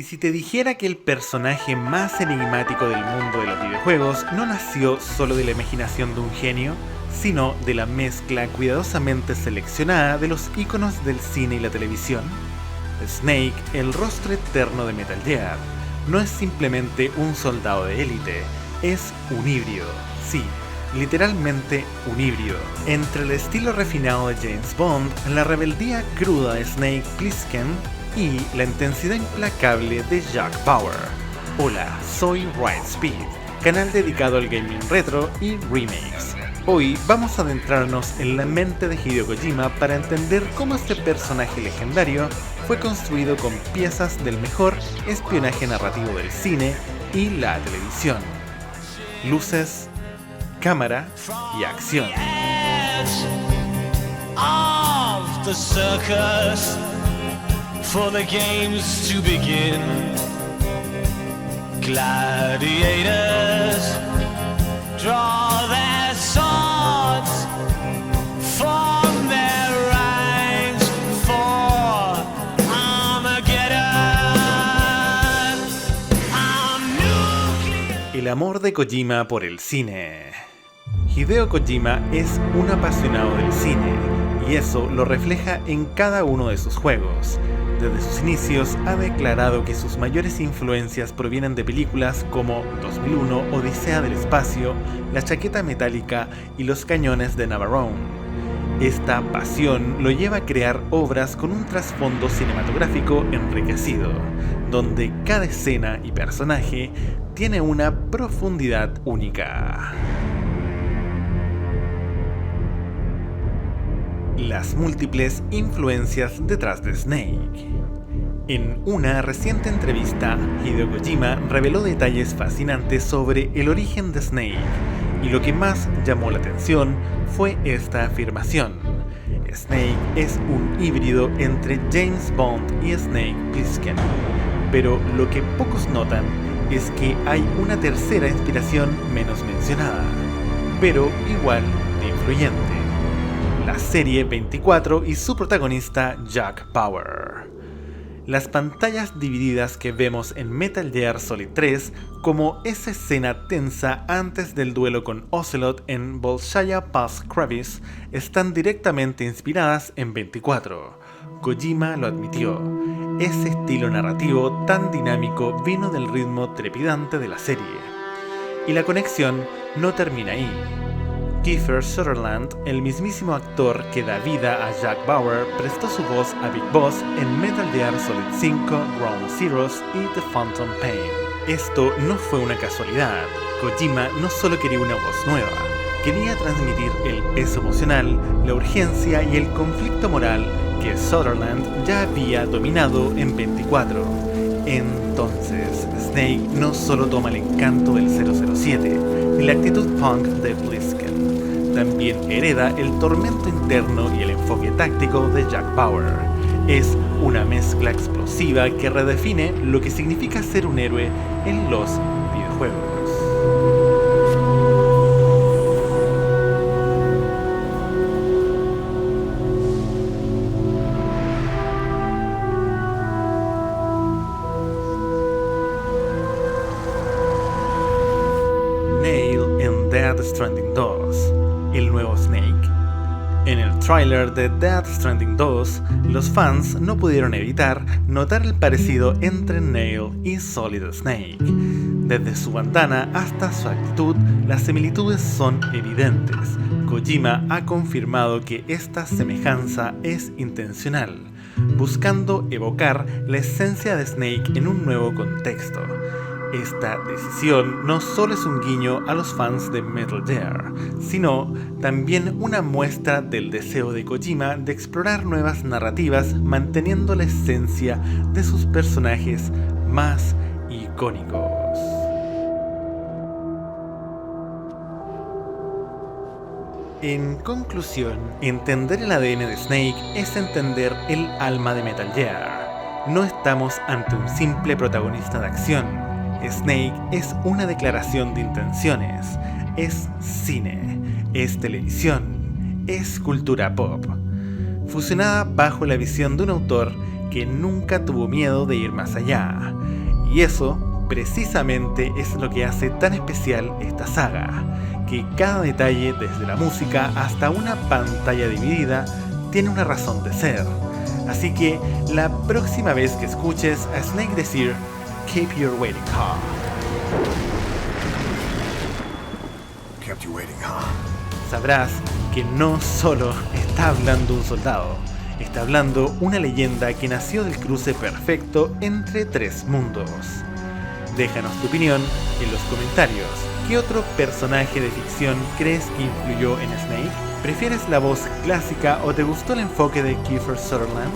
Y si te dijera que el personaje más enigmático del mundo de los videojuegos no nació solo de la imaginación de un genio, sino de la mezcla cuidadosamente seleccionada de los íconos del cine y la televisión. Snake, el rostro eterno de Metal Gear, no es simplemente un soldado de élite, es un híbrido, sí, literalmente un híbrido, entre el estilo refinado de James Bond, la rebeldía cruda de Snake Plissken y la intensidad implacable de Jack Bauer. Hola, soy Right Speed, canal dedicado al gaming retro y remakes. Hoy vamos a adentrarnos en la mente de Hideo Kojima para entender cómo este personaje legendario fue construido con piezas del mejor espionaje narrativo del cine y la televisión. Luces, cámara y acción. For the games to begin, gladiators draw their swords from their ranks for Armageddon. El amor de Kojima por el cine. Hideo Kojima es un apasionado del cine, y eso lo refleja en cada uno de sus juegos. Desde sus inicios ha declarado que sus mayores influencias provienen de películas como 2001, Odisea del Espacio, La Chaqueta Metálica y Los Cañones de Navarone. Esta pasión lo lleva a crear obras con un trasfondo cinematográfico enriquecido, donde cada escena y personaje tiene una profundidad única. Las múltiples influencias detrás de Snake. En una reciente entrevista, Hideo Kojima reveló detalles fascinantes sobre el origen de Snake, y lo que más llamó la atención fue esta afirmación: Snake es un híbrido entre James Bond y Snake Plissken. Pero lo que pocos notan es que hay una tercera inspiración menos mencionada, pero igual de influyente: la serie 24 y su protagonista Jack Bauer. Las pantallas divididas que vemos en Metal Gear Solid 3, como esa escena tensa antes del duelo con Ocelot en Bolshaya Pass Kravis, están directamente inspiradas en 24. Kojima lo admitió. Ese estilo narrativo tan dinámico vino del ritmo trepidante de la serie. Y la conexión no termina ahí. Kiefer Sutherland, el mismísimo actor que da vida a Jack Bauer, prestó su voz a Big Boss en Metal Gear Solid 5, Ground Zeroes y The Phantom Pain. Esto no fue una casualidad. Kojima no solo quería una voz nueva, quería transmitir el peso emocional, la urgencia y el conflicto moral que Sutherland ya había dominado en 24. Entonces, Snake no solo toma el encanto del 007 y la actitud punk de Plissken, también hereda el tormento interno y el enfoque táctico de Jack Bauer. Es una mezcla explosiva que redefine lo que significa ser un héroe en los videojuegos. Nail en Death Stranding 2, el nuevo Snake. En el tráiler de Death Stranding 2, los fans no pudieron evitar notar el parecido entre Nail y Solid Snake. Desde su bandana hasta su actitud, las similitudes son evidentes. Kojima ha confirmado que esta semejanza es intencional, buscando evocar la esencia de Snake en un nuevo contexto. Esta decisión no solo es un guiño a los fans de Metal Gear, sino también una muestra del deseo de Kojima de explorar nuevas narrativas manteniendo la esencia de sus personajes más icónicos. En conclusión, entender el ADN de Snake es entender el alma de Metal Gear. No estamos ante un simple protagonista de acción. Snake es una declaración de intenciones, es cine, es televisión, es cultura pop, fusionada bajo la visión de un autor que nunca tuvo miedo de ir más allá. Y eso, precisamente, es lo que hace tan especial esta saga, que cada detalle, desde la música hasta una pantalla dividida, tiene una razón de ser. Así que, la próxima vez que escuches a Snake decir "Keep your waiting, huh?", Kept you waiting, huh? sabrás que no solo está hablando un soldado, está hablando una leyenda que nació del cruce perfecto entre tres mundos. Déjanos tu opinión en los comentarios. ¿Qué otro personaje de ficción crees que influyó en Snake? ¿Prefieres la voz clásica o te gustó el enfoque de Kiefer Sutherland?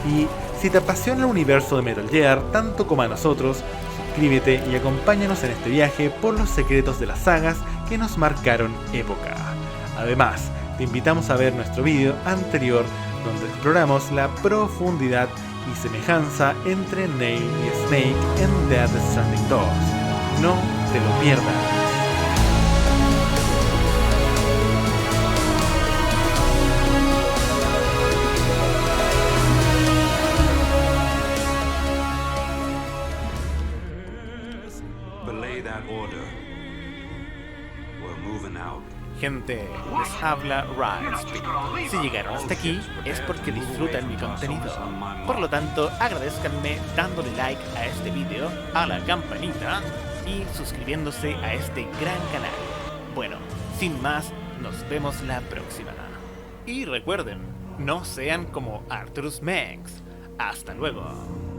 Y si te apasiona el universo de Metal Gear tanto como a nosotros, suscríbete y acompáñanos en este viaje por los secretos de las sagas que nos marcaron época. Además, te invitamos a ver nuestro vídeo anterior donde exploramos la profundidad y semejanza entre Neil y Snake en Death Stranding 2. No te lo pierdas. Belay that order. We're moving out. Gente, les habla Rilespeed. Si llegaron hasta aquí es porque disfrutan mi contenido. Por lo tanto, agradezcanme dándole like a este video, a la campanita y suscribiéndose a este gran canal. Bueno, sin más, nos vemos la próxima. Y recuerden, no sean como Arturus Mengs. Hasta luego.